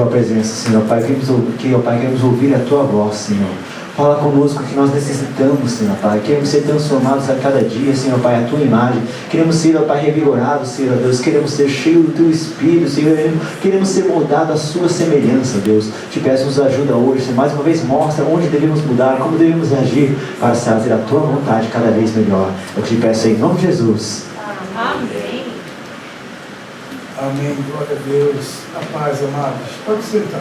Tua presença, Senhor Pai, queremos ouvir a Tua voz, Senhor. Fala conosco que nós necessitamos, Senhor Pai. Queremos ser transformados a cada dia, Senhor Pai, a Tua imagem. Queremos ser, ó Pai, revigorados, Senhor Deus. Queremos ser cheios do Teu Espírito, Senhor. Queremos ser moldados à Sua semelhança, Deus. Te peço, nos ajuda hoje, Senhor. Mais uma vez, mostra onde devemos mudar, como devemos agir para fazer a Tua vontade cada vez melhor. Eu te peço em nome de Jesus. Amém. Amém. Glória a Deus. A paz, amados. Pode sentar.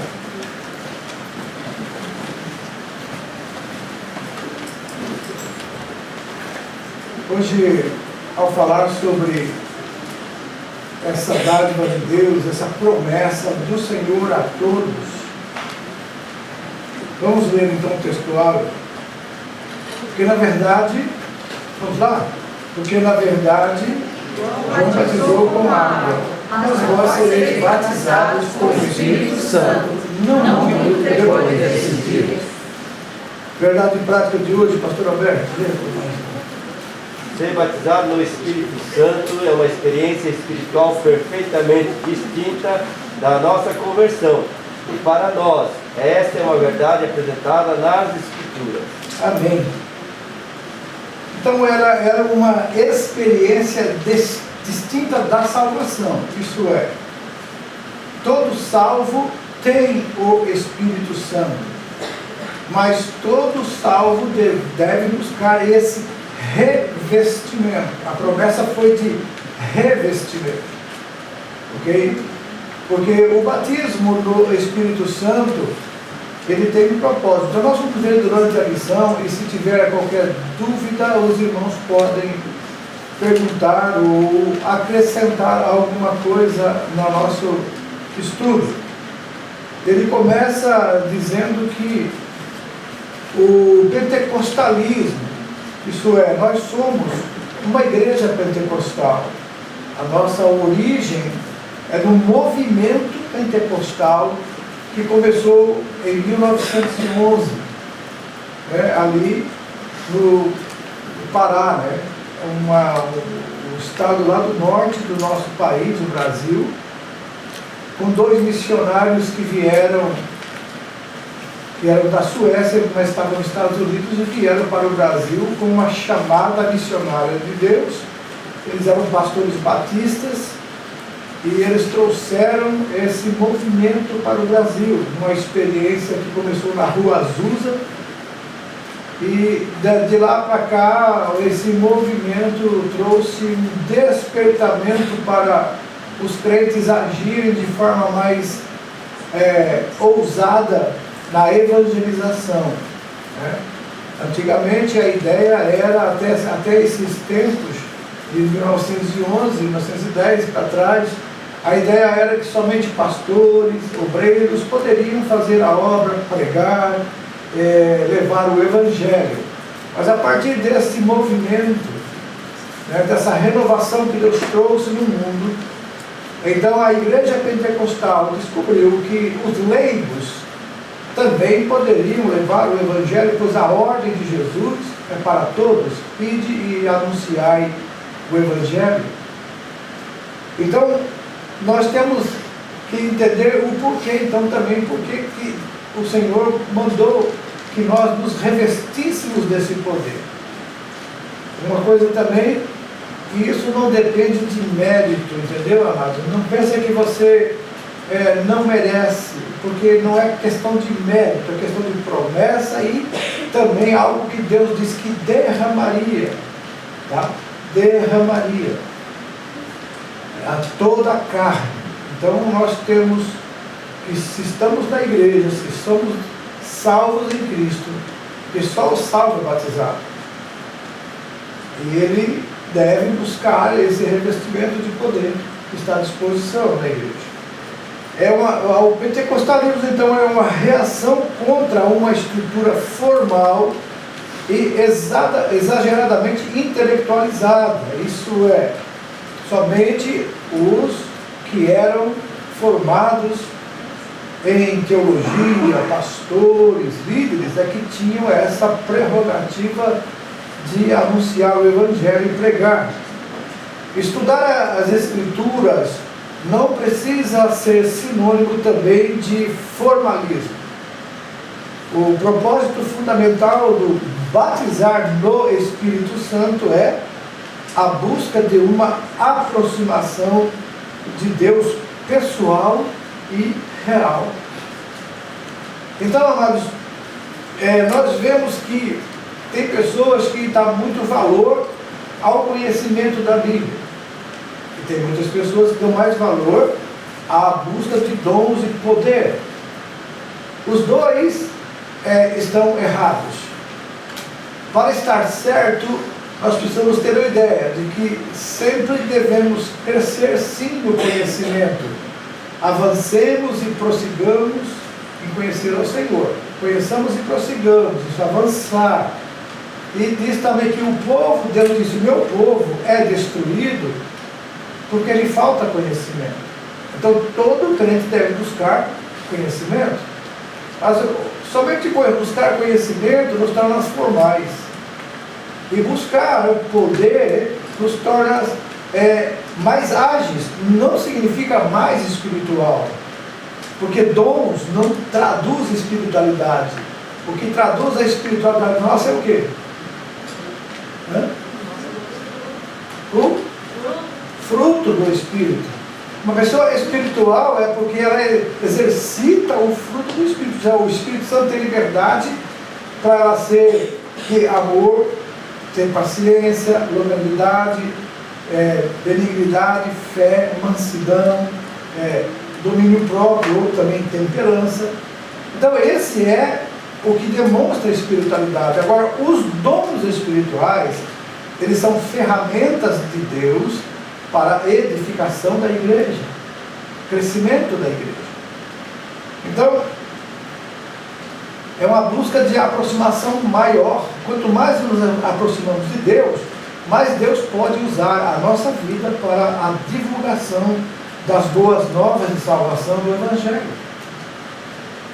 Hoje, ao falar sobre essa dádiva de Deus, essa promessa do Senhor a todos, vamos ler então o textual. Porque na verdade, vamos lá? Porque na verdade, João batizou com água, mas vós sereis batizados com o Espírito Santo, não muito depois desses dias. Verdade e prática de hoje, pastor Alberto, lê por nós. Ser batizado no Espírito Santo é uma experiência espiritual perfeitamente distinta da nossa conversão. E para nós, esta é uma verdade apresentada nas Escrituras. Amém. Então era uma experiência distinta da salvação. Isso é, todo salvo tem o Espírito Santo, mas todo salvo deve buscar esse revestimento. A promessa foi de revestimento, ok? Porque o batismo do Espírito Santo, ele tem um propósito. Então nós vamos ver durante a lição, e se tiver qualquer dúvida, os irmãos podem perguntar ou acrescentar alguma coisa no nosso estudo. Ele começa dizendo que o pentecostalismo, isso é, nós somos uma igreja pentecostal. A nossa origem é do movimento pentecostal que começou em 1911, ali no Pará, um estado lá do norte do nosso país, o Brasil, com 2 missionários que eram da Suécia, mas estavam nos Estados Unidos e vieram para o Brasil com uma chamada missionária de Deus. Eles eram pastores batistas e eles trouxeram esse movimento para o Brasil, uma experiência que começou na Rua Azusa, e de lá para cá esse movimento trouxe um despertamento para os crentes agirem de forma mais ousada na evangelização. Antigamente a ideia era, até esses tempos, de 1911, 1910 para trás, a ideia era que somente pastores, obreiros poderiam fazer a obra, pregar, levar o evangelho. Mas a partir desse movimento, dessa renovação que Deus trouxe no mundo, então a igreja pentecostal descobriu que os leigos também poderiam levar o evangelho, pois a ordem de Jesus é para todos: ide e anunciai o evangelho. Então nós temos que entender o porquê, então também porquê que o Senhor mandou que nós nos revestíssemos desse poder. Uma coisa também, que isso não depende de mérito, entendeu, amados? Não pense que você não merece, porque não é questão de mérito, é questão de promessa e também algo que Deus diz que derramaria, tá? Derramaria a toda a carne. Então nós temos que, se estamos na igreja, se somos salvos em Cristo, porque só o salvo é batizado, e ele deve buscar esse revestimento de poder que está à disposição na igreja. O pentecostalismo, então, é uma reação contra uma estrutura formal e exageradamente intelectualizada. Isso é, somente os que eram formados em teologia, pastores, líderes, é que tinham essa prerrogativa de anunciar o evangelho e pregar. Estudar as Escrituras não precisa ser sinônimo também de formalismo. O propósito fundamental do batizar no Espírito Santo é a busca de uma aproximação de Deus pessoal e real. Então, amados, nós vemos que tem pessoas que dão muito valor ao conhecimento da Bíblia. E tem muitas pessoas que dão mais valor à busca de dons e poder. Os dois estão errados. Para estar certo, nós precisamos ter a ideia de que sempre devemos crescer sim no conhecimento. Avancemos e prossigamos em conhecer ao Senhor. Conheçamos e prossigamos, isso avançar. E diz também que o povo, Deus disse, meu povo é destruído porque lhe falta conhecimento. Então todo crente deve buscar conhecimento. Mas somente buscar conhecimento nos torna formais. E buscar o poder nos torna mais ágeis. Não significa mais espiritual. Porque dons não traduz espiritualidade. O que traduz a espiritualidade nossa é o quê? O fruto do Espírito. Uma pessoa espiritual é porque ela exercita o fruto do Espírito. Já o Espírito Santo tem liberdade para ela ser amor, ter paciência, longanimidade, benignidade, fé, mansidão, domínio próprio, ou também temperança. Então esse é o que demonstra a espiritualidade. Agora, os dons espirituais, eles são ferramentas de Deus para a edificação da igreja, crescimento da igreja. Então, é uma busca de aproximação maior. Quanto mais nos aproximamos de Deus, mais Deus pode usar a nossa vida para a divulgação das boas novas de salvação do Evangelho.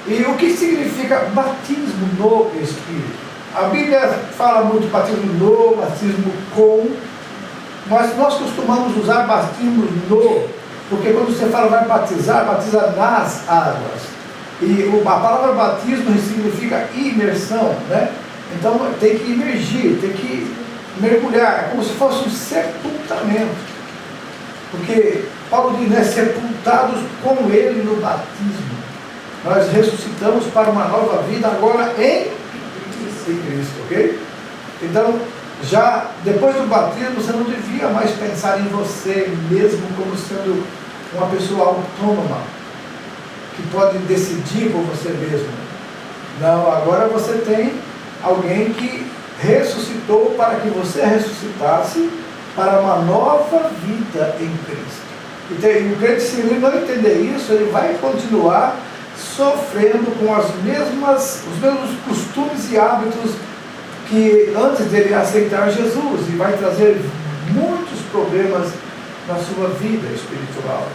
E o que significa batismo no Espírito? A Bíblia fala muito batismo no, batismo com, mas nós costumamos usar batismo no, porque quando você fala vai batizar, batiza nas águas. E a palavra batismo significa imersão, né? Então tem que imergir, tem que mergulhar, é como se fosse um sepultamento. Porque Paulo diz, né, sepultados com ele no batismo. Nós ressuscitamos para uma nova vida agora em Cristo, ok? Então, já depois do batismo, você não devia mais pensar em você mesmo como sendo uma pessoa autônoma, que pode decidir por você mesmo. Não, agora você tem alguém que ressuscitou para que você ressuscitasse para uma nova vida em Cristo. E o crente, se ele não entender isso, ele vai continuar sofrendo com os mesmos costumes e hábitos que antes dele aceitar Jesus, e vai trazer muitos problemas na sua vida espiritual.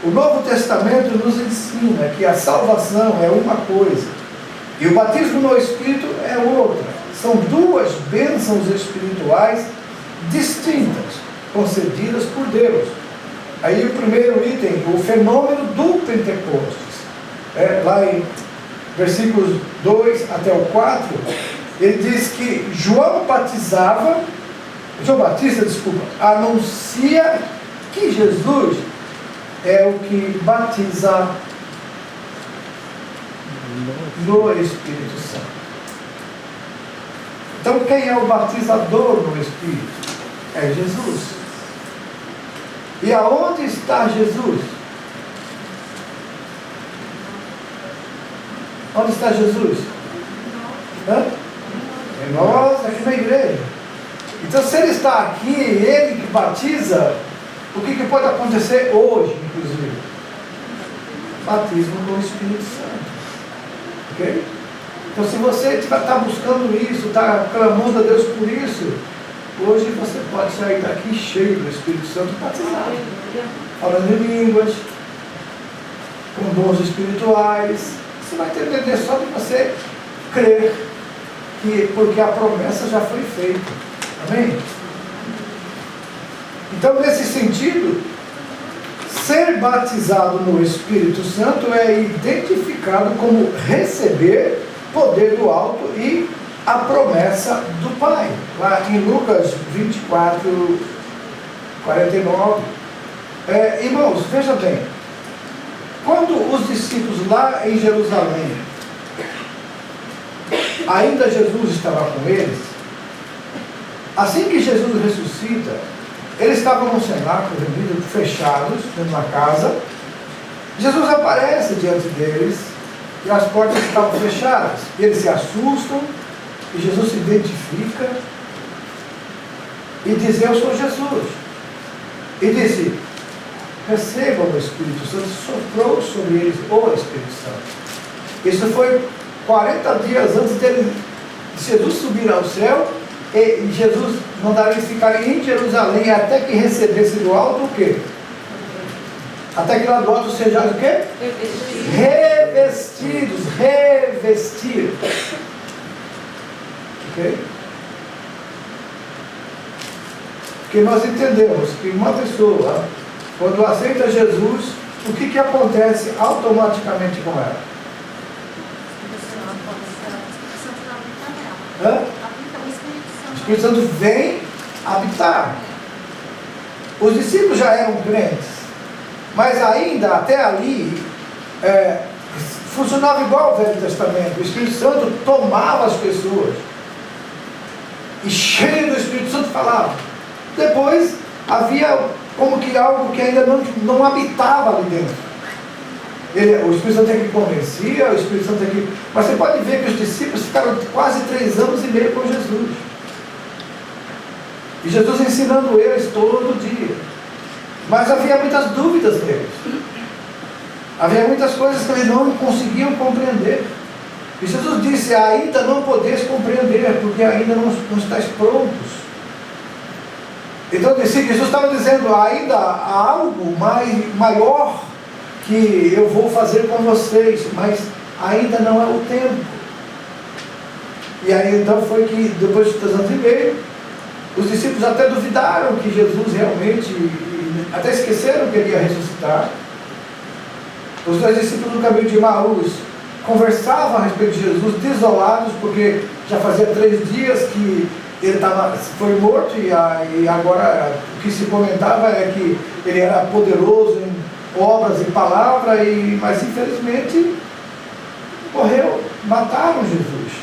O Novo Testamento nos ensina que a salvação é uma coisa e o batismo no Espírito é outra. São duas bênçãos espirituais distintas, concedidas por Deus. Aí o primeiro item, o fenômeno do Pentecostes. Lá em versículos 2 até o 4, ele diz que João Batista, anuncia que Jesus é o que batiza no Espírito Santo. Então quem é o batizador no Espírito? É Jesus. E aonde está Jesus? Onde está Jesus? Em nós, aqui na igreja. Então, se ele está aqui, ele que batiza, o que pode acontecer hoje, inclusive? Batismo com o Espírito Santo. Ok? Então, se você está buscando isso, está clamando a Deus por isso, hoje você pode sair daqui cheio do Espírito Santo batizado, falando em línguas, com dons espirituais. Você vai entender só de você crer, porque a promessa já foi feita. Amém? Então, nesse sentido, ser batizado no Espírito Santo é identificado como receber poder do alto e a promessa do Pai. Lá em Lucas 24, 49. Irmãos, veja bem. Quando os discípulos lá em Jerusalém, ainda Jesus estava com eles, assim que Jesus ressuscita, eles estavam no cenáculo, fechados, dentro de uma casa. Jesus aparece diante deles e as portas estavam fechadas. E eles se assustam e Jesus se identifica e diz: eu sou Jesus. E disse: recebam o Espírito Santo. Soprou sobre eles o Espírito Santo. Isso foi 40 dias antes de Jesus subir ao céu. E Jesus mandaria eles ficarem em Jerusalém até que recebesse do alto o quê? Até que lá do alto sejam o quê? Revestidos. Revestir. Ok? Porque nós entendemos que uma pessoa, quando aceita Jesus, o que acontece automaticamente com ela? O Espírito Santo vem habitar. Os discípulos já eram crentes, mas ainda até ali funcionava igual ao Velho Testamento. O Espírito Santo tomava as pessoas e cheio do Espírito Santo falava. Depois havia como que algo que ainda não habitava ali dentro. O Espírito Santo é que convencia, o Espírito Santo é que... Mas você pode ver que os discípulos ficaram quase 3 anos e meio com Jesus. E Jesus ensinando eles todo dia. Mas havia muitas dúvidas neles. Havia muitas coisas que eles não conseguiam compreender. E Jesus disse: ainda não podeis compreender, porque ainda não estáis prontos. Então Jesus estava dizendo: ainda há algo maior que eu vou fazer com vocês, mas ainda não é o tempo. E aí então foi que depois de 3 anos e meio, os discípulos até duvidaram que Jesus realmente, até esqueceram que ele ia ressuscitar. Os 2 discípulos no caminho de Emaús conversavam a respeito de Jesus, desolados, porque já fazia 3 dias que ele foi morto, e agora o que se comentava é que ele era poderoso em obras e palavra, mas infelizmente morreu, mataram Jesus.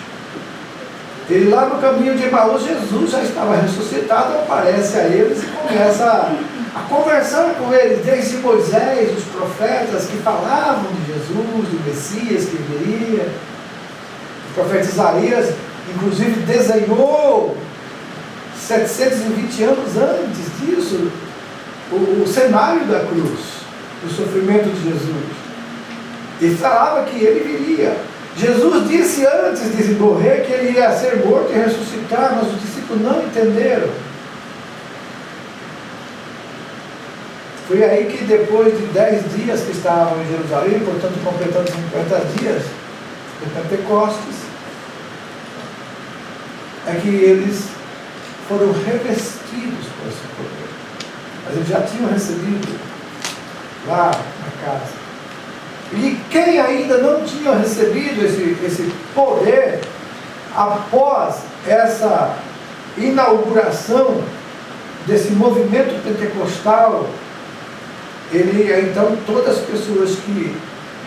Ele lá no caminho de Emaús, Jesus já estava ressuscitado, aparece a eles e começa a conversar com eles, desde Moisés, os profetas que falavam de Jesus, do Messias que viria. O profeta Isaías, inclusive, desenhou 720 anos antes disso o cenário da cruz, do sofrimento de Jesus. E falava que ele viria. Jesus disse antes de morrer que ele ia ser morto e ressuscitar, mas os discípulos não entenderam. Foi aí que depois de 10 dias que estavam em Jerusalém, portanto completando 50 dias de Pentecostes, é que eles foram revestidos com esse poder. Mas eles já tinham recebido lá na casa. E quem ainda não tinha recebido esse poder, após essa inauguração desse movimento pentecostal, então todas as pessoas que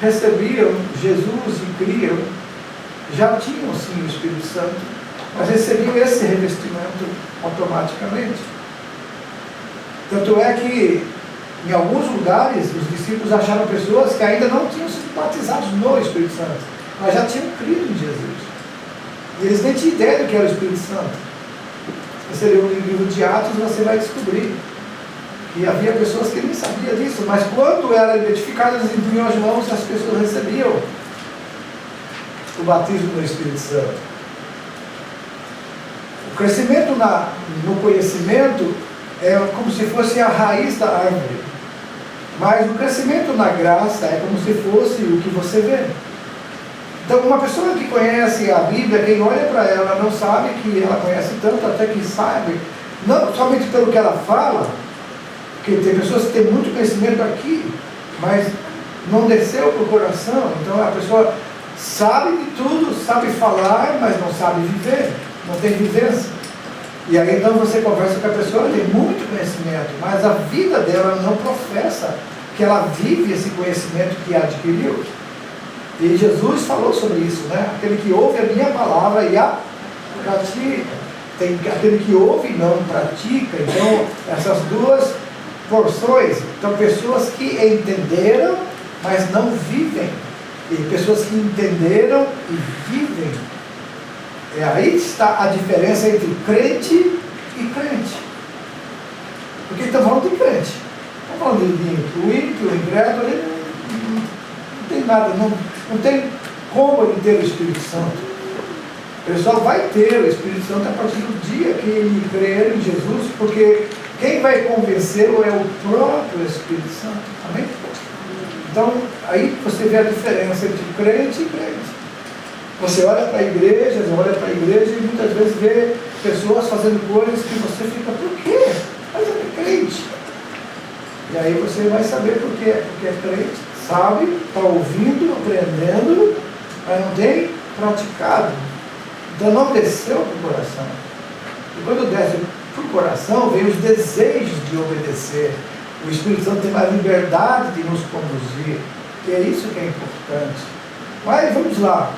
recebiam Jesus e criam, já tinham sim o Espírito Santo, mas recebiam esse revestimento automaticamente. Tanto é que em alguns lugares os discípulos acharam pessoas que ainda não tinham sido batizados no Espírito Santo, mas já tinham crido em Jesus. E eles nem tinham ideia do que era o Espírito Santo. Se você ler o livro de Atos, você vai descobrir que havia pessoas que nem sabiam disso, mas quando eram identificadas, eles impunham as mãos e as pessoas recebiam o batismo no Espírito Santo. O crescimento no conhecimento é como se fosse a raiz da árvore, mas o crescimento na graça é como se fosse o que você vê. Então, uma pessoa que conhece a Bíblia, quem olha para ela não sabe que ela conhece tanto, até que sabe, não somente pelo que ela fala, Porque tem pessoas que têm muito conhecimento aqui, mas não desceu para o coração. Então a pessoa sabe de tudo, sabe falar, mas não sabe viver, não tem vivência. E aí então você conversa com a pessoa, ela tem muito conhecimento, mas a vida dela não professa que ela vive esse conhecimento que adquiriu. E Jesus falou sobre isso, né? Aquele que ouve a minha palavra e a pratica. Tem aquele que ouve e não pratica. Então, essas duas porções. Então, pessoas que entenderam, mas não vivem. E pessoas que entenderam e vivem. E aí está a diferença entre crente e crente. Porque estamos falando de crente. Estamos falando de ímpio, incrédulo, não tem nada, não tem como ele ter o Espírito Santo. Ele só vai ter o Espírito Santo a partir do dia que ele crer em Jesus, porque quem vai convencê-lo é o próprio Espírito Santo. Amém? Então, aí você vê a diferença entre crente e crente. Você olha para a igreja e muitas vezes vê pessoas fazendo coisas que você fica, por quê? Mas é crente. E aí você vai saber por quê. Porque é crente, sabe, está ouvindo, aprendendo, mas não tem praticado. Então não desceu para o coração. E quando desce para o coração, vem os desejos de obedecer. O Espírito Santo tem mais liberdade de nos conduzir. E é isso que é importante. Mas vamos lá.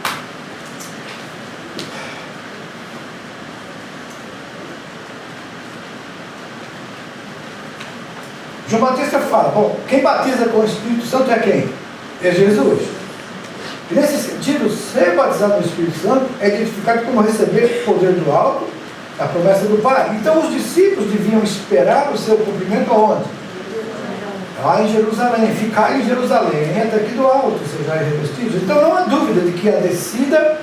João Batista fala, bom, quem batiza com o Espírito Santo é quem? É Jesus. E nesse sentido, ser batizado no Espírito Santo é identificado como receber poder do alto, a promessa do Pai. Então os discípulos deviam esperar o seu cumprimento aonde? Lá em Jerusalém, ficar em Jerusalém, até aqui do alto, sejais revestidos. Então não há dúvida de que a descida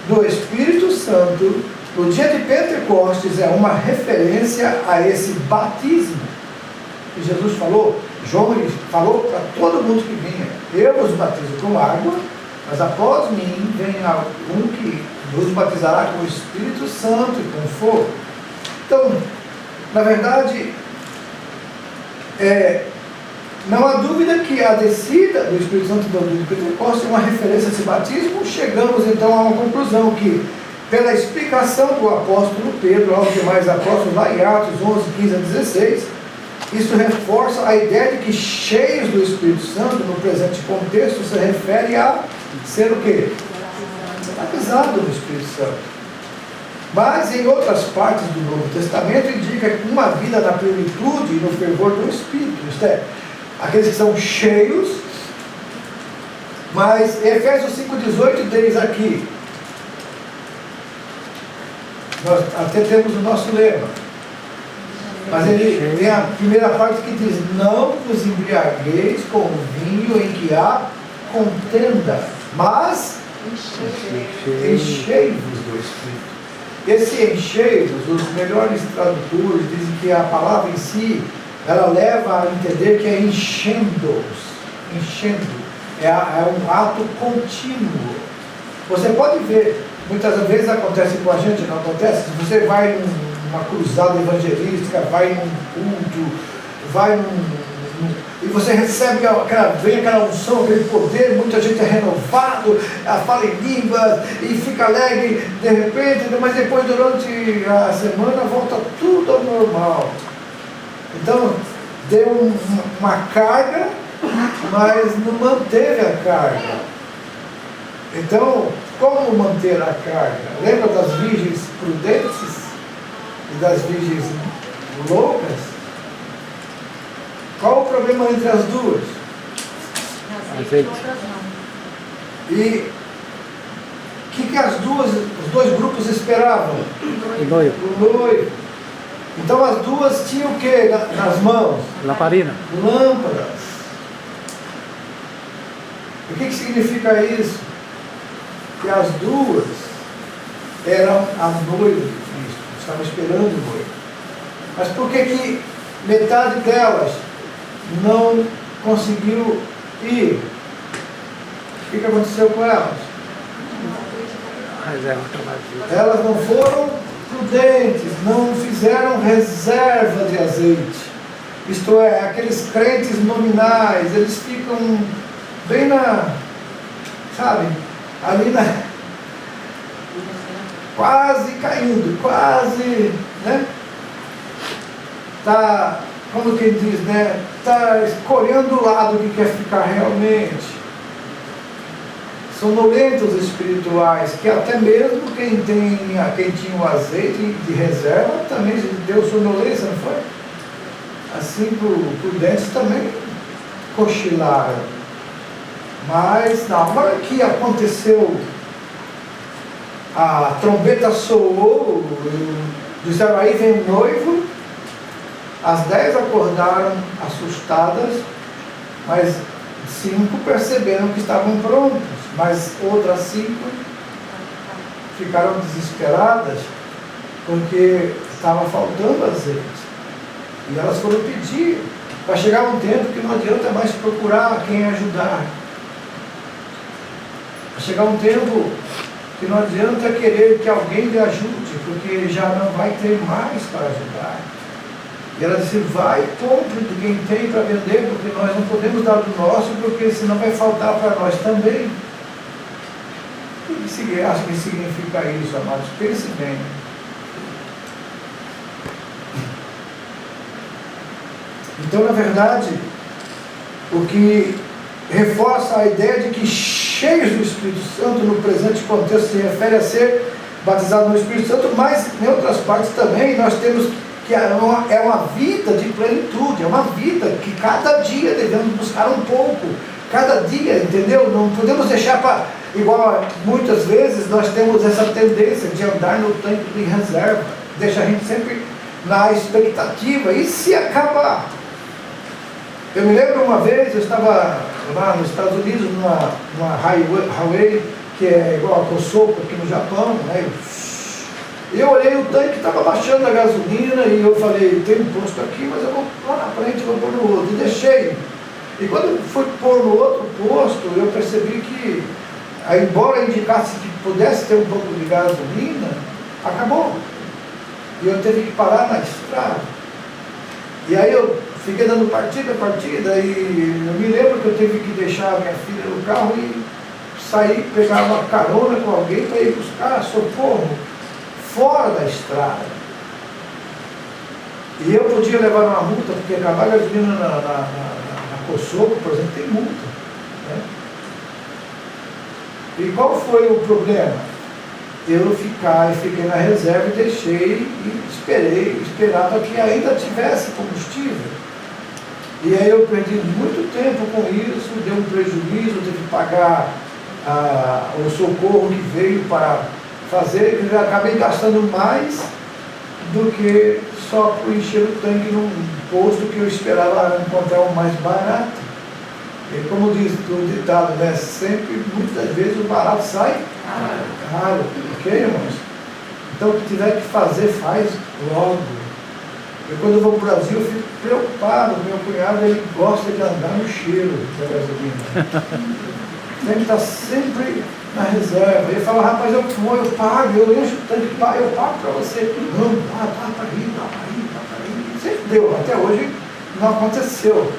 do Espírito Santo no dia de Pentecostes é uma referência a esse batismo. E Jesus falou, João falou para todo mundo que vinha, eu vos batizo com água, mas após mim vem um que vos batizará com o Espírito Santo e com fogo. Então, na verdade, não há dúvida que a descida do Espírito Santo do Pentecostes é uma referência a esse batismo. Chegamos então a uma conclusão que, pela explicação do apóstolo Pedro aos demais apóstolos, lá em Atos 11, 15 a 16, isso reforça a ideia de que cheios do Espírito Santo, no presente contexto, se refere a ser o quê? Batizado no Espírito Santo. Mas em outras partes do Novo Testamento indica uma vida na plenitude e no fervor do Espírito. Isto é, aqueles que são cheios. Mas Efésios 5,18 diz aqui, nós até temos o nosso lema, mas ele tem a primeira parte que diz, não vos embriagueis com o vinho em que há contenda, mas enchei-vos do Espírito. Esse enchei-vos, os melhores tradutores dizem que a palavra em si, ela leva a entender que é enchendo-os, enchendo, é um ato contínuo. Você pode ver, muitas vezes acontece com a gente, não acontece? Se você vai numa cruzada evangelística, vai num culto, vai e você recebe vem aquela unção, aquele poder, muita gente é renovado, fala em línguas e fica alegre de repente, mas depois durante a semana volta tudo ao normal. Então deu uma carga, mas não manteve a carga. Então, como manter a carga? Lembra das virgens prudentes e das virgens loucas? Qual o problema entre as duas? Azeite. E o que os dois grupos esperavam? O noivo. O noivo. Então as duas tinham o que nas mãos? Lamparina. Lâmpadas. O que significa isso? Que as duas eram a noiva de Cristo, estavam esperando o noivo. Mas por que metade delas não conseguiu ir? O que aconteceu com elas? Elas não foram prudentes, não fizeram reserva de azeite. Isto é, aqueles crentes nominais, eles ficam bem sabe, ali quase caindo, quase, né? Tá, como quem diz, né? Tá escolhendo o lado que quer ficar realmente. Sonolentos espirituais, que até mesmo quem tinha o azeite de reserva também deu sonolência, não foi? Assim, prudentes também cochilaram. Mas na hora que aconteceu, a trombeta soou, disseram, aí vem o noivo. As 10 acordaram assustadas, mas 5 perceberam que estavam prontos, mas outras 5 ficaram desesperadas porque estava faltando azeite. E elas foram pedir. Vai chegar um tempo que não adianta mais procurar quem ajudar. Vai chegar um tempo que não adianta querer que alguém lhe ajude, porque já não vai ter mais para ajudar. E ela disse, vai, compre de quem tem para vender, porque nós não podemos dar do nosso, porque senão vai faltar para nós também. O que acha que significa isso, amados? Pense bem. Então, na verdade, o que reforça a ideia de que cheios do Espírito Santo no presente contexto se refere a ser batizado no Espírito Santo, mas em outras partes também nós temos que é uma vida de plenitude, é uma vida que cada dia devemos buscar um pouco, cada dia, entendeu? Não podemos deixar para, igual muitas vezes nós temos essa tendência de andar no tanque de reserva, deixa a gente sempre na expectativa, e se acabar? Eu me lembro uma vez, eu estava lá nos Estados Unidos, numa highway, que é igual a Kosovo aqui no Japão, né? E eu olhei, o tanque estava baixando a gasolina e eu falei, tem um posto aqui, mas eu vou lá na frente, vou pôr no outro. E deixei. E quando eu fui pôr no outro posto, eu percebi que, embora indicasse que pudesse ter um pouco de gasolina, acabou. E eu teve que parar na estrada. E aí eu fiquei dando partida, e eu me lembro que eu tive que deixar a minha filha no carro e sair, pegar uma carona com alguém para ir buscar socorro fora da estrada. E eu podia levar uma multa, porque acabar a gasolina na Kosovo, por exemplo, tem multa, né? E qual foi o problema? Eu fiquei na reserva e deixei e esperava que ainda tivesse combustível. E aí eu perdi muito tempo com isso, deu um prejuízo, tive que pagar o socorro que veio para fazer, eu acabei gastando mais do que só por encher o tanque num posto que eu esperava encontrar o mais barato. E como diz o ditado, né, sempre, muitas vezes o barato sai caro, ok, irmãos? Então o que tiver que fazer, faz logo. Eu, quando eu vou para o Brasil, eu fico preocupado. Meu cunhado, ele gosta de andar no cheiro da gasolina. Tem que estar sempre na reserva. Ele fala, rapaz, eu pago, eu encho o tanque, eu pago para você. Não, para aí. Sempre deu, até hoje não aconteceu.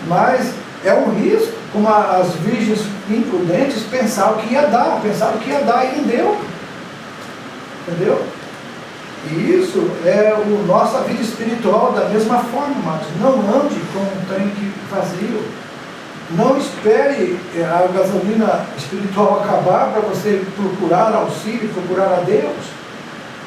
Mas é um risco, como as virgens imprudentes pensavam que ia dar e não deu. Entendeu? E isso é a nossa vida espiritual da mesma forma, mas não ande com um tanque vazio. Não espere a gasolina espiritual acabar para você procurar auxílio, procurar a Deus.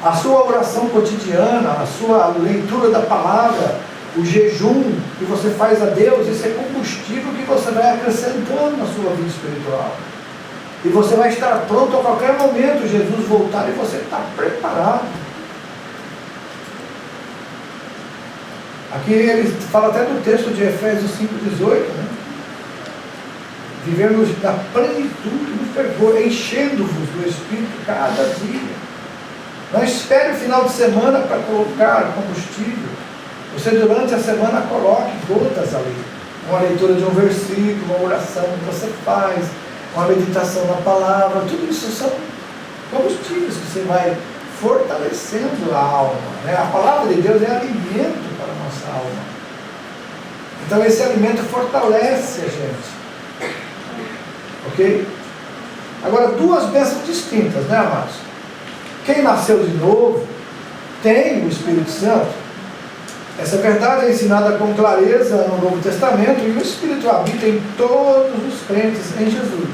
A sua oração cotidiana, a sua leitura da palavra, o jejum que você faz a Deus, isso é combustível que você vai acrescentando na sua vida espiritual. E você vai estar pronto a qualquer momento Jesus voltar e você está preparado. Aqui ele fala até do texto de Efésios 5,18, né? Vivemos na plenitude, no fervor, enchendo-vos do Espírito cada dia. Não espere o final de semana para colocar combustível. Você durante a semana coloque gotas ali. Uma leitura de um versículo, uma oração que você faz, uma meditação na palavra, tudo isso são combustíveis que você vai fortalecendo a alma, né? A palavra de Deus é alimento para a nossa alma. Então esse alimento fortalece a gente. Ok? Agora, duas bênçãos distintas, né, amados? Quem nasceu de novo tem o Espírito Santo. Essa verdade é ensinada com clareza no Novo Testamento e o Espírito habita em todos os crentes em Jesus,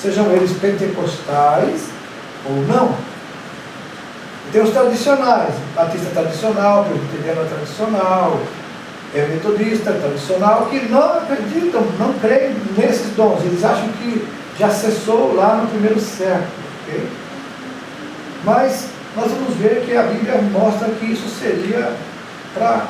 sejam eles pentecostais ou não. E tem os tradicionais, batista tradicional, presbiteriano tradicional, metodista tradicional, que não acreditam, não creem nesses dons. Eles acham que já cessou lá no primeiro século. Okay? Mas nós vamos ver que a Bíblia mostra que isso seria para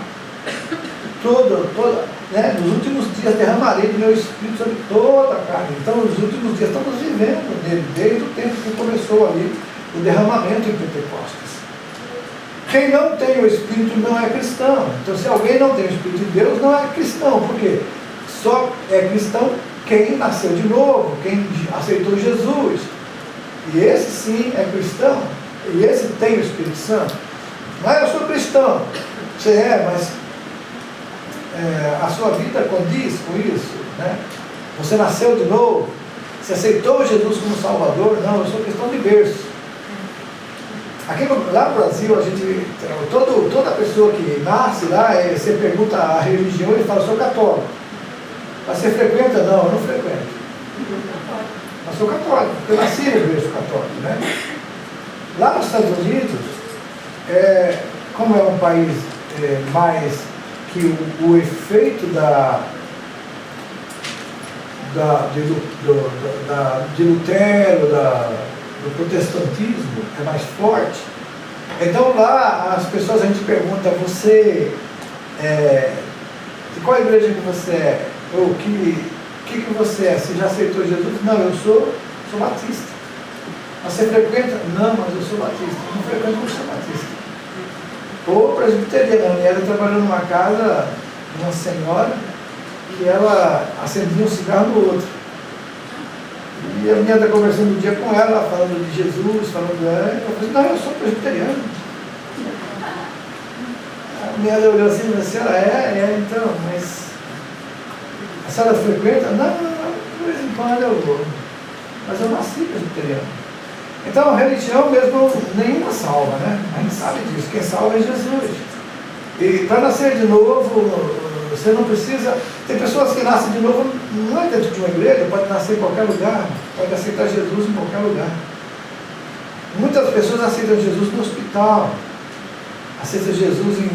né, nos últimos dias derramarei do meu Espírito sobre toda a carne. Então, nos últimos dias estamos vivendo nele, desde o tempo que começou ali o derramamento em Pentecostes. Quem não tem o Espírito não é cristão. Então, se alguém não tem o Espírito de Deus, não é cristão. Por quê? Só é cristão quem nasceu de novo, quem aceitou Jesus. E esse sim é cristão. E esse tem o Espírito Santo. Mas eu sou cristão. Você é, mas a sua vida condiz com isso, né? Você nasceu de novo. Você aceitou Jesus como Salvador? Não, eu sou cristão de berço. Aqui lá no Brasil, a gente, toda pessoa que nasce lá, você pergunta a religião e ele fala, sou católico. Mas você frequenta? Não, eu não frequento. Mas sou católico, porque eu nasci no berço católico, né? Lá nos Estados Unidos, como é um país mais que o efeito de Lutero, do protestantismo é mais forte. Então lá as pessoas, a gente pergunta, você de qual igreja que você é? Ou que você é? Você já aceitou Jesus? Não, eu sou batista. Você frequenta? Não, mas eu sou batista. Não frequento porque sou batista. Ou presbiteriana. A minha era trabalhando numa casa de uma senhora que ela acendia um cigarro no outro. E a minha está conversando um dia com ela, falando de Jesus, falando dela. Eu falei, não, eu sou presbiteriano. A minha olhou assim, mas a senhora então, mas a senhora frequenta? Não, de vez em quando eu vou. Mas eu nasci presbiteriano. Então a religião mesmo, nenhuma salva, né? A gente sabe disso, quem salva é Jesus. E para nascer de novo, você não precisa. Tem pessoas que nascem de novo, não é dentro de uma igreja, pode nascer em qualquer lugar, pode aceitar Jesus em qualquer lugar. Muitas pessoas aceitam Jesus no hospital, aceitam Jesus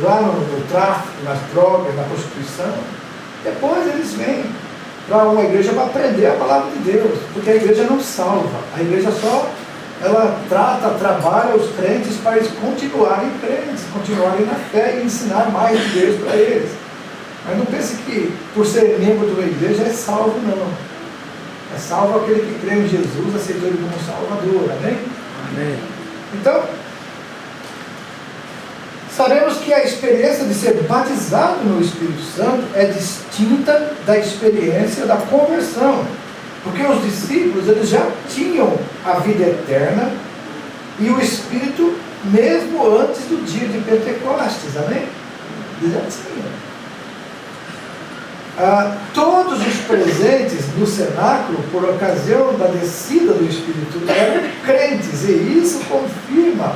lá no tráfico, nas drogas, na prostituição. Depois eles vêm para uma igreja para aprender a palavra de Deus, porque a igreja não salva, a igreja só, ela trabalha os crentes para eles continuarem crentes, continuarem na fé e ensinar mais de Deus para eles. Mas não pense que por ser membro de uma igreja é salvo, não. É salvo aquele que crê em Jesus, aceitou ele como Salvador, amém? Amém. Então, sabemos que a experiência de ser batizado no Espírito Santo é distinta da experiência da conversão, porque os discípulos eles já tinham a vida eterna e o Espírito mesmo antes do dia de Pentecostes, amém? Eles já tinham. Todos os presentes no cenáculo, por ocasião da descida do Espírito, eram crentes, e isso confirma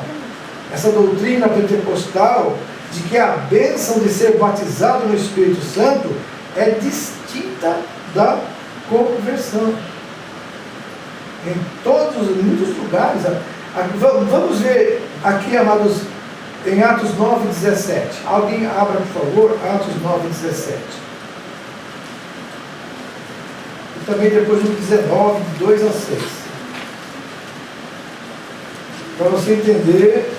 essa doutrina pentecostal de que a bênção de ser batizado no Espírito Santo é distinta da conversão. Em muitos lugares. Vamos ver aqui, amados, em Atos 9:17. Alguém abra, por favor, Atos 9:17. E também depois no 19, de 2 a 6. Para você entender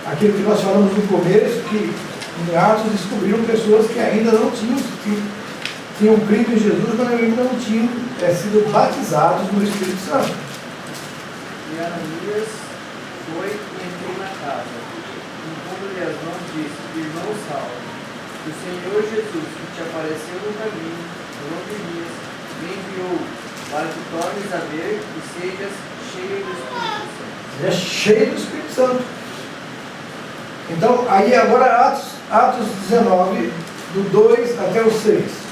aquilo que nós falamos no começo, que em Atos descobriram pessoas que ainda não tinham crido em Jesus, mas ainda não tinham sido batizados no Espírito Santo. E Ananias foi e entrou na casa, impondo-lhe as mãos, disse: Irmão Saulo, o Senhor Jesus, que te apareceu no caminho, por onde ias, me enviou para que tornes a ver e sejas cheio do Espírito Santo. Seja cheio do Espírito Santo. Então, aí agora Atos 19, do 2 até o 6.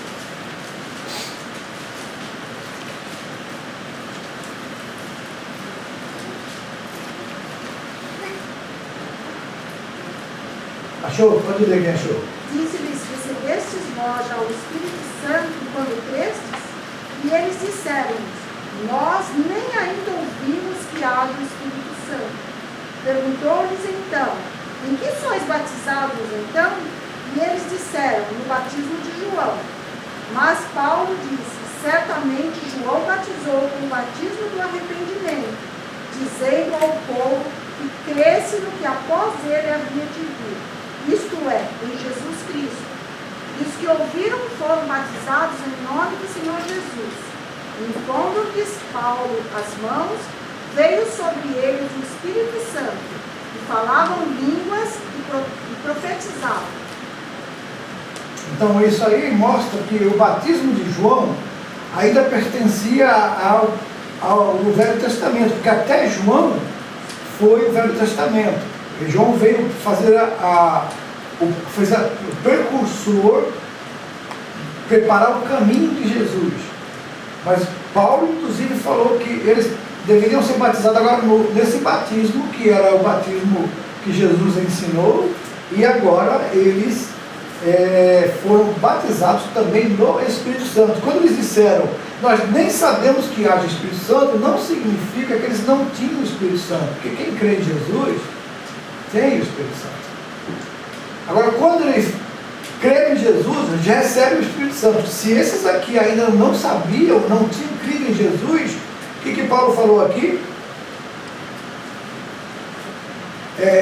Achou? Pode ler quem achou. Disse-lhes: recebestes vós já o Espírito Santo quando crestes? E eles disseram-nos: nós nem ainda ouvimos que haja o Espírito Santo. Perguntou-lhes então: em que sois batizados então? E eles disseram: no batismo de João. Mas Paulo disse: certamente João batizou com o batismo do arrependimento, dizendo ao povo que cresce no que após ele havia de vir, isto é, em Jesus Cristo. E os que ouviram foram batizados em nome do Senhor Jesus. Impondo-lhes Paulo as mãos, veio sobre eles o Espírito Santo, e falavam línguas e profetizavam. Então isso aí mostra que o batismo de João ainda pertencia ao Velho Testamento, porque até João foi o Velho Testamento. E João veio fazer o precursor, preparar o caminho de Jesus. Mas Paulo, inclusive, falou que eles deveriam ser batizados agora nesse batismo, que era o batismo que Jesus ensinou, e agora eles foram batizados também no Espírito Santo. Quando eles disseram, nós nem sabemos que haja Espírito Santo, não significa que eles não tinham o Espírito Santo, porque quem crê em Jesus tem o Espírito Santo. Agora, quando eles creem em Jesus, já recebem o Espírito Santo. Se esses aqui ainda não sabiam, não tinham crido em Jesus, o que Paulo falou aqui?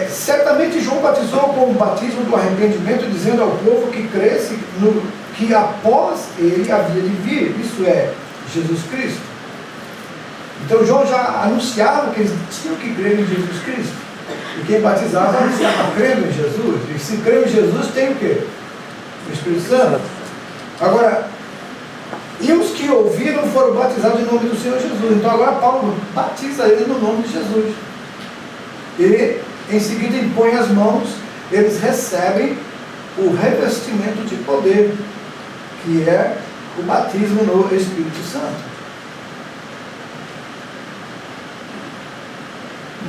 Certamente João batizou com o batismo do arrependimento, dizendo ao povo que cresce que após ele havia de vir, isso é, Jesus Cristo. Então João já anunciava que eles tinham que crer em Jesus Cristo. E quem batizava anunciava crendo em Jesus. E se crê em Jesus tem o quê? O Espírito Santo. Agora, e os que ouviram foram batizados em nome do Senhor Jesus. Então agora Paulo batiza eles no nome de Jesus. E em seguida impõe as mãos, eles recebem o revestimento de poder, que é o batismo no Espírito Santo.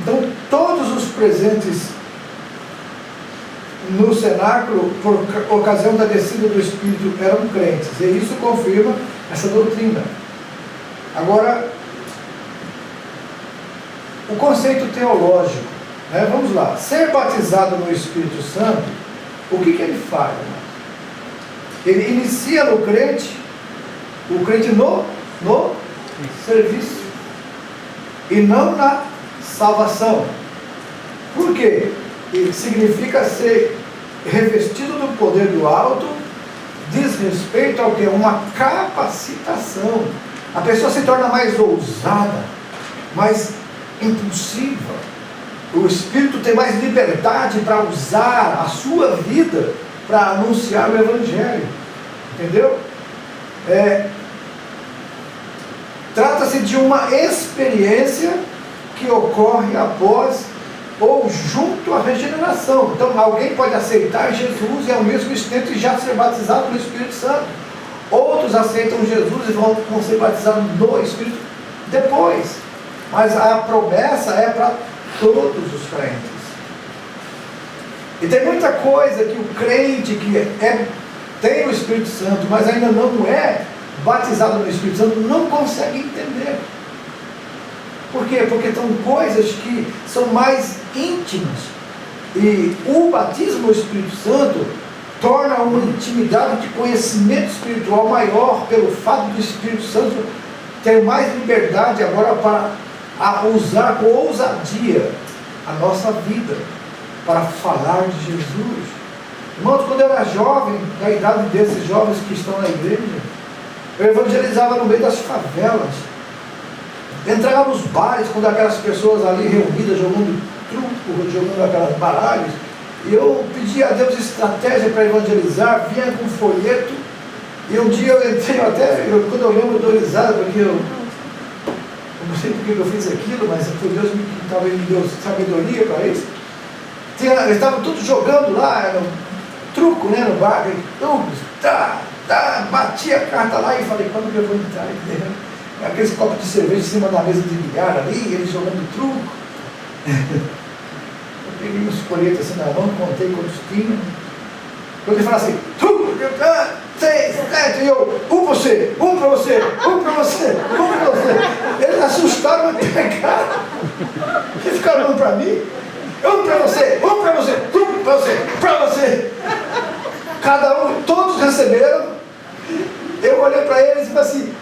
Então todos os presentes no cenáculo, por ocasião da descida do Espírito, eram crentes, e isso confirma essa doutrina. Agora, o conceito teológico, né? Vamos lá, ser batizado no Espírito Santo, o que ele faz? Ele inicia no crente, o crente no serviço, e não na salvação. Por quê? Ele significa ser revestido do poder do alto, diz respeito ao que? Uma capacitação. A pessoa se torna mais ousada, mais impulsiva. O Espírito tem mais liberdade para usar a sua vida para anunciar o Evangelho. Entendeu? Trata-se de uma experiência que ocorre após ou junto à regeneração. Então alguém pode aceitar Jesus e ao mesmo instante já ser batizado no Espírito Santo. Outros aceitam Jesus e vão ser batizados no Espírito depois. Mas a promessa é para todos os crentes. E tem muita coisa que o crente que tem o Espírito Santo, mas ainda não é batizado no Espírito Santo, não consegue entender. Por quê? Porque são coisas que são mais íntimas. E o batismo no Espírito Santo torna uma intimidade de conhecimento espiritual maior, pelo fato do Espírito Santo ter mais liberdade agora para usar com ousadia a nossa vida, para falar de Jesus. Irmãos, quando eu era jovem, da idade desses jovens que estão na igreja, eu evangelizava no meio das favelas. Entrava nos bares, quando aquelas pessoas ali reunidas, jogando truco, jogando aquelas baralhos, e eu pedia a Deus estratégia para evangelizar, vinha com folheto, e um dia eu entrei quando eu lembro, eu dou risada, porque eu não sei porque eu fiz aquilo, mas foi Deus que talvez me deu sabedoria para isso. Eles estavam todos jogando lá, truco, né, no bar, bati a carta lá e falei, quando que eu vou entrar? Aqueles copos de cerveja em cima da mesa de bilhar ali, eles jogando truco. Eu peguei uns folhetos assim na mão, contei quantos tinham. Quando ele fala assim, 6, 7, e eu, um pra você, um pra você, um pra você, um pra você. Eles assustaram, me pegaram. Eles ficaram olhando pra mim. Um pra você, um pra você, um pra você, pra você. Cada um, todos receberam. Eu olhei para eles e falei assim,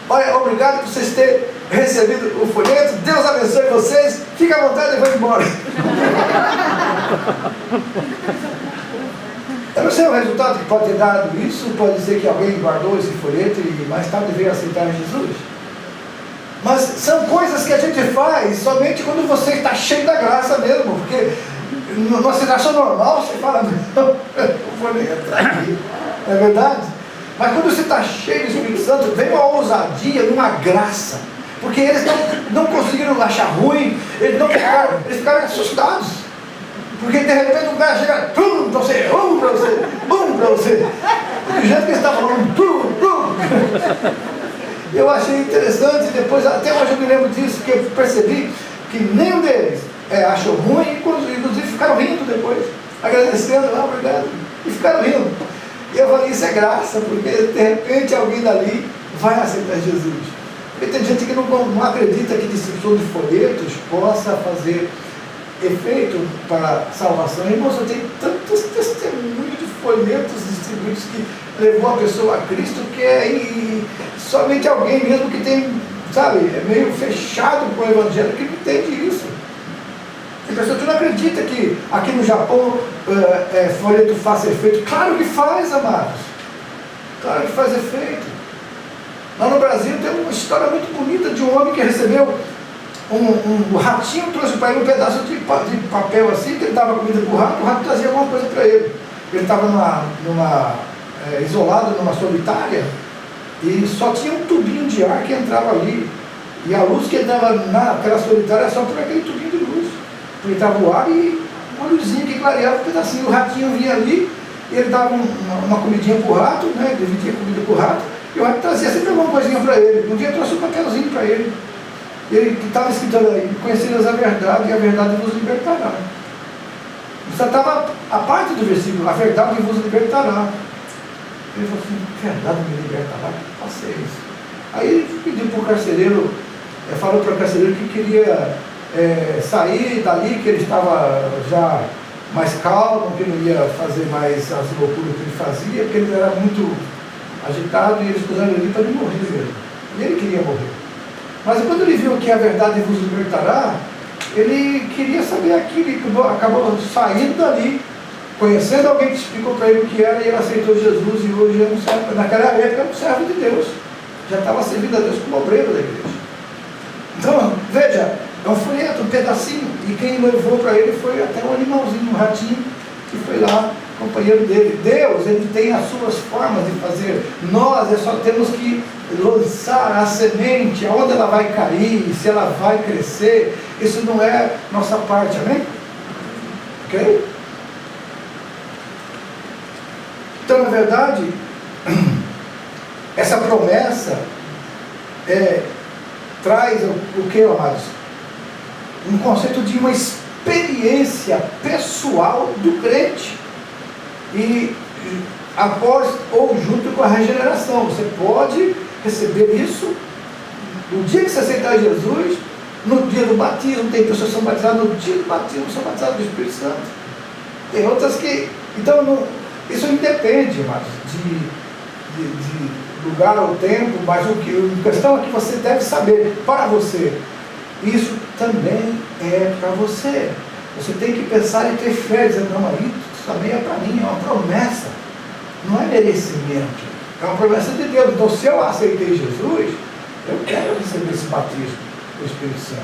olha, obrigado por vocês terem recebido o folheto, Deus abençoe vocês, fica à vontade e vou embora. Eu não sei o resultado que pode ter dado isso, pode ser que alguém guardou esse folheto e mais tarde veio aceitar Jesus. Mas são coisas que a gente faz somente quando você está cheio da graça mesmo, porque numa situação normal você fala, não, eu vou entrar aqui, não é verdade? Mas quando você está cheio do Espírito Santo, vem uma ousadia, uma graça, porque eles não conseguiram achar ruim, eles ficaram assustados, porque de repente um cara chega, um para você, um para você, um para você, do jeito que eles estavam falando, eu achei interessante, depois até hoje eu me lembro disso, que eu percebi que nenhum deles achou ruim, inclusive ficaram rindo depois, agradecendo, obrigado, e ficaram rindo. E eu falei, isso é graça, porque de repente alguém dali vai aceitar Jesus. Porque tem gente que não acredita que distribuição de folhetos possa fazer efeito para a salvação. Irmãos, eu tenho tantos testemunhos de folhetos distribuídos que levou a pessoa a Cristo, que somente alguém mesmo que tem, sabe, é meio fechado com o Evangelho, que não entende isso. Tem pessoa que não acredita que aqui no Japão folheto faça efeito. Claro que faz, amados. Claro que faz efeito. Lá no Brasil tem uma história muito bonita de um homem que recebeu um ratinho, trouxe para ele um pedaço de papel assim, que ele dava comida para o rato trazia alguma coisa para ele. Ele estava isolado numa solitária e só tinha um tubinho de ar que entrava ali. E a luz que entrava naquela solitária era só por aquele tubinho de luz. Entrava o ar e uma luzinha que clareava um pedacinho. O ratinho vinha ali, e ele dava uma comidinha para o rato, né? Dividia comida para o rato, e o rato trazia sempre alguma coisinha para ele. Um dia trouxe um papelzinho para ele. E ele estava escrito ali, conhecereis a verdade, e a verdade vos libertará. Só estava a parte do versículo, a verdade vos libertará. Ele falou assim, verdade me libertará? Passei isso. Aí ele pediu para o carcereiro, falou para o carcereiro que queria sair dali, que ele estava já mais calmo, que não ia fazer mais as loucuras que ele fazia, porque ele era muito agitado e eles puseram ele para ele morrer mesmo. E ele queria morrer. Mas quando ele viu que a verdade vos libertará, ele queria saber aquilo, e acabou saindo dali, conhecendo alguém que explicou para ele o que era, e ele aceitou Jesus, e hoje é um servo, naquela época era um servo de Deus, já estava servindo a Deus como obreiro da igreja. Então, veja, é um folheto, um pedacinho, e quem levou para ele foi até um animalzinho, um ratinho, que foi lá, companheiro dele. Deus, ele tem as suas formas de fazer. Nós só temos que lançar a semente, aonde ela vai cair, se ela vai crescer. Isso não é nossa parte, amém? Ok? Então, na verdade, essa promessa traz o que, amados? Um conceito de uma experiência pessoal do crente. E após ou junto com a regeneração, você pode receber isso no dia que você aceitar Jesus, no dia do batismo. Tem pessoas que são batizadas no dia do batismo, são batizadas do Espírito Santo. Tem outras que... Então, isso independe, mas de lugar ou tempo, mas a questão é que você deve saber para você. Isso também é para você. Você tem que pensar e ter fé, dizendo, não, isso também é para mim, é uma promessa. Não é merecimento, é uma promessa de Deus. Então, se eu aceitei Jesus, eu quero receber esse batismo do Espírito Santo.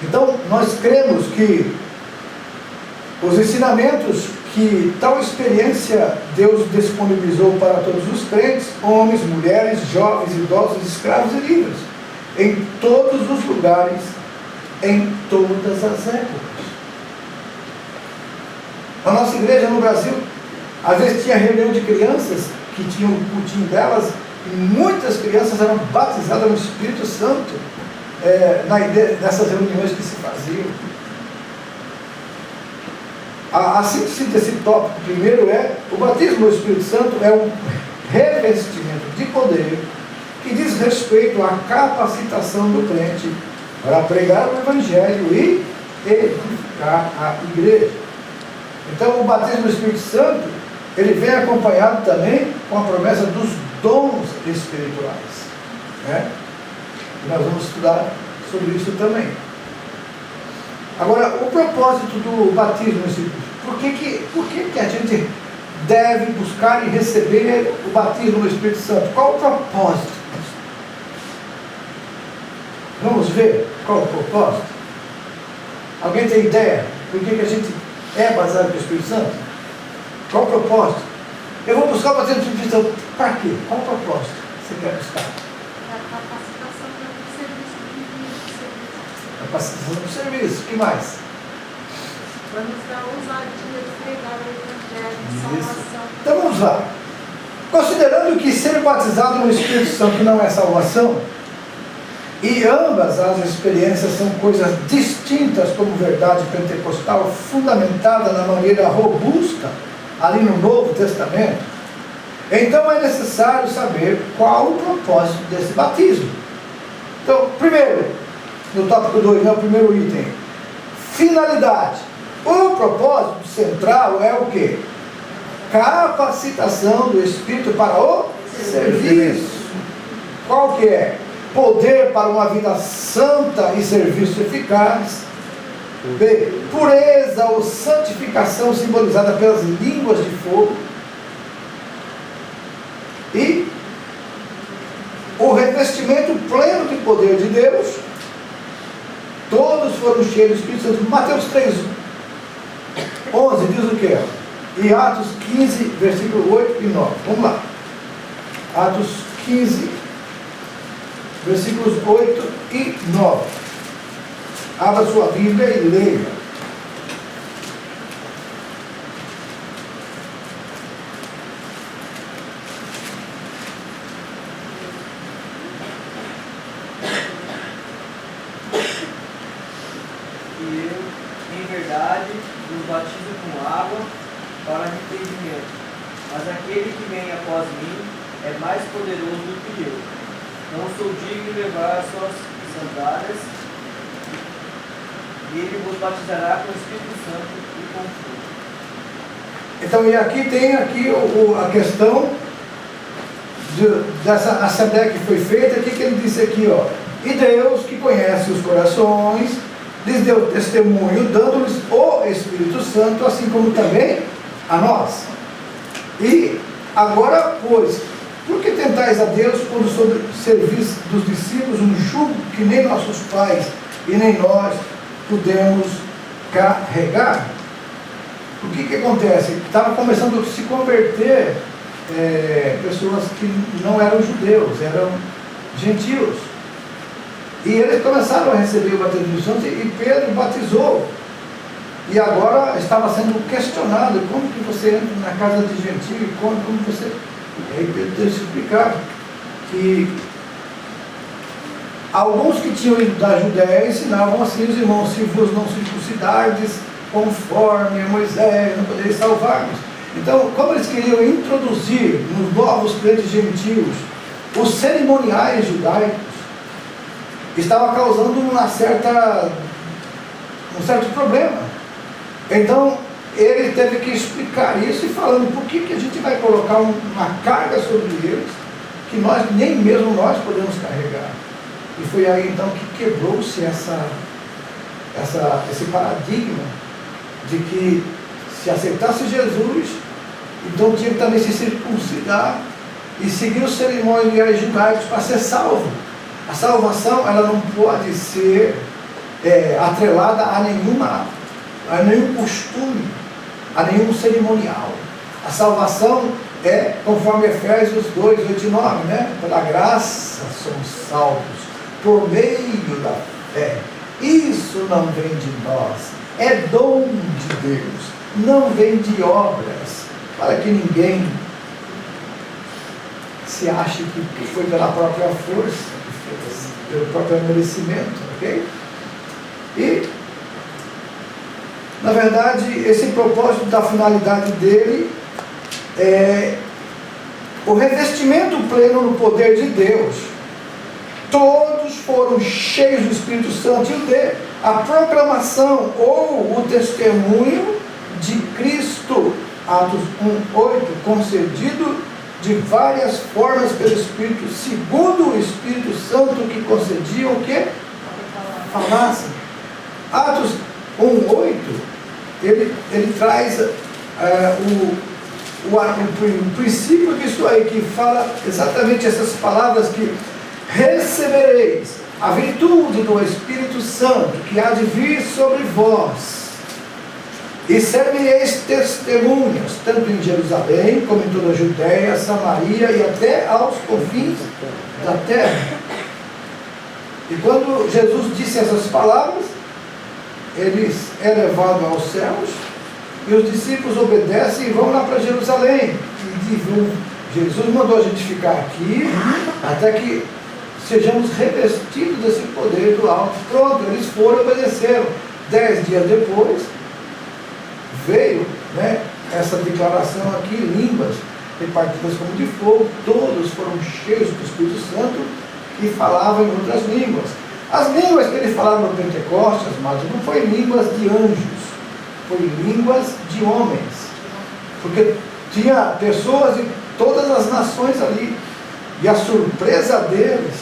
Então, nós cremos que os ensinamentos que tal experiência Deus disponibilizou para todos os crentes, homens, mulheres, jovens, idosos, escravos e livres, em todos os lugares, em todas as épocas. Na nossa igreja no Brasil, às vezes tinha reunião de crianças que tinham o cultinho delas, e muitas crianças eram batizadas no Espírito Santo nessas reuniões que se faziam. A síntese desse tópico primeiro é: o batismo no Espírito Santo é um revestimento de poder que diz respeito à capacitação do crente para pregar o Evangelho e edificar a igreja. Então, o batismo no Espírito Santo, ele vem acompanhado também com a promessa dos dons espirituais, né? E nós vamos estudar sobre isso também. Agora, o propósito do batismo no Espírito Santo, por que a gente deve buscar e receber o batismo no Espírito Santo? Qual o propósito? Vamos ver qual o propósito? Alguém tem ideia por que a gente é batizado pelo Espírito Santo? Qual o propósito? Eu vou buscar o batismo do Espírito Santo. Para quê? Qual o propósito você quer buscar? A capacitação para o serviço divino. Capacitação para o serviço. O que mais? Para nos dar ousadia de pregar o Evangelho de salvação. Então vamos lá. Considerando que ser batizado no Espírito Santo não é salvação, e ambas as experiências são coisas distintas como verdade pentecostal, fundamentada na maneira robusta, ali no Novo Testamento, então é necessário saber qual o propósito desse batismo. Então, primeiro, no tópico 2, o primeiro item, finalidade. O propósito central é o quê? Capacitação do Espírito para o serviço. Qual que é? Poder para uma vida santa e serviço eficaz. B. Pureza ou santificação simbolizada pelas línguas de fogo. E o revestimento pleno de poder de Deus. Todos foram cheios do Espírito Santo. Mateus 3:11 diz o que? E Atos 15, versículo 8 e 9. Vamos lá. Atos 15, versículos 8 e 9. Abra sua Bíblia e leia. E eu, em verdade, vos batizo com água para arrependimento. Mas aquele que vem após mim é mais poderoso do que eu. Não sou digno de levar suas sandálias, e ele vos batizará com o Espírito Santo e com fogo. Então, e aqui tem a questão dessa assembleia que foi feita. O que ele disse aqui, ó? E Deus, que conhece os corações, lhes deu testemunho, dando-lhes o Espírito Santo, assim como também a nós. E agora, pois, por que tentais a Deus quando sobre serviço dos discípulos um jugo que nem nossos pais e nem nós pudemos carregar? O que acontece? Estava começando a se converter pessoas que não eram judeus, eram gentios. E eles começaram a receber o batismo do Espírito Santo e Pedro batizou. E agora estava sendo questionado: como que você entra na casa de gentio? Como você... E aí Pedro teve que explicar que alguns que tinham ido da Judéia ensinavam assim os irmãos: se vos não circuncidardes conforme a Moisés, não podereis salvar-vos. Então, como eles queriam introduzir nos novos crentes gentios os cerimoniais judaicos, estava causando um certo problema. Então, ele teve que explicar isso e falando: por que a gente vai colocar uma carga sobre eles que nem mesmo nós podemos carregar? E foi aí então que quebrou-se esse paradigma de que se aceitasse Jesus, então tinha que também se circuncidar e seguir os cerimoniais judaicos para ser salvo. A salvação, ela não pode ser atrelada a nenhum costume, a nenhum cerimonial. A salvação é, conforme Efésios 2, 8 e 9, né? Pela graça somos salvos, por meio da fé. Isso não vem de nós, é dom de Deus, não vem de obras, para que ninguém se ache que foi pela própria força, pelo próprio merecimento, ok? E, na verdade, esse propósito da finalidade dele é o revestimento pleno no poder de Deus. Todos foram cheios do Espírito Santo e a proclamação ou o testemunho de Cristo, Atos 1:8, concedido de várias formas pelo Espírito, segundo o Espírito Santo que concedia o que? Falassem. Atos 1:8, ele traz o princípio disso aí, que fala exatamente essas palavras que recebereis a virtude do Espírito Santo que há de vir sobre vós, e ser-me-eis testemunhas, tanto em Jerusalém, como em toda a Judéia, Samaria e até aos confins da terra. E quando Jesus disse essas palavras, ele é levado aos céus, e os discípulos obedecem e vão lá para Jerusalém. E Jesus mandou a gente ficar aqui, até que sejamos revestidos desse poder do alto. Pronto, eles foram e obedeceram. 10 dias depois, veio, né, essa declaração aqui, línguas repartidas como de fogo, todos foram cheios do Espírito Santo e falavam em outras línguas. As línguas que ele falava no Pentecostes, mas não foi línguas de anjos, foi línguas de homens, porque tinha pessoas de todas as nações ali, e a surpresa deles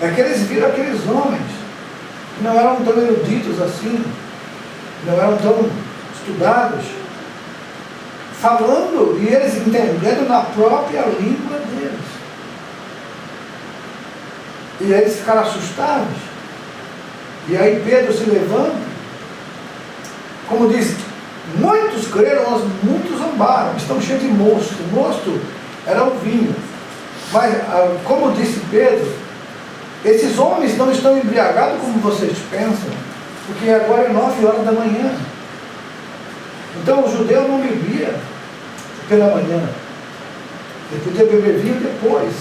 é que eles viram aqueles homens, que não eram tão eruditos assim, não eram tão estudados, falando e eles entendendo na própria língua deles. E eles ficaram assustados. E aí Pedro se levanta, como diz, muitos creram, mas muitos zombaram, estão cheios de mosto. Mosto era o vinho. Mas, como disse Pedro, esses homens não estão embriagados como vocês pensam, porque agora é 9 horas da manhã. Então o judeu não bebia pela manhã, ele podia beber vinho depois,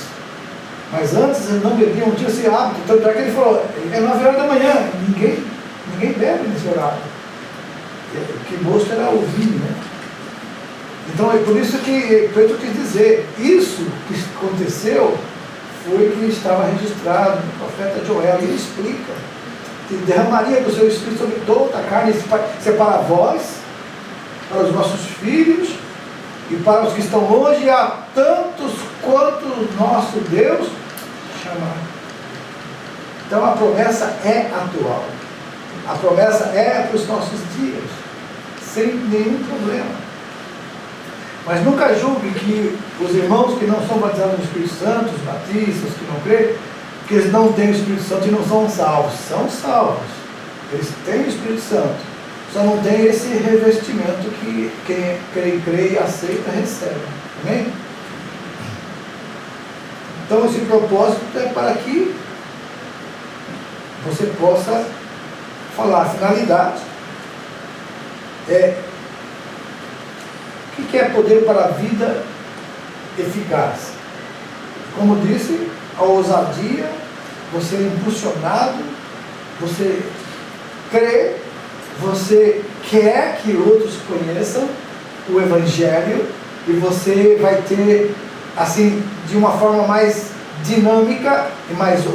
mas antes ele não bebia, não tinha esse hábito. Tanto é que ele falou, é 9 horas da manhã, ninguém bebe nesse horário. Que mosto era o vinho, né? Então é por isso que Pedro quis dizer, isso que aconteceu foi que estava registrado no profeta Joel, e ele explica que derramaria do seu Espírito sobre toda a carne, separa vós, para os vossos filhos e para os que estão longe, a tantos quanto o nosso Deus chamar. Então a promessa é atual, a promessa é para os nossos dias, sem nenhum problema. Mas nunca julgue que os irmãos que não são batizados no Espírito Santo, os batistas que não creem, que eles não têm o Espírito Santo e não são salvos. São salvos, eles têm o Espírito Santo, só não tem esse revestimento que quem crê e aceita recebe. Amém? Então esse propósito é para que você possa falar. A finalidade é o que é poder para a vida eficaz. Como disse, a ousadia, você é impulsionado, você crê, você quer que outros conheçam o Evangelho, e você vai ter, assim, de uma forma mais dinâmica e mais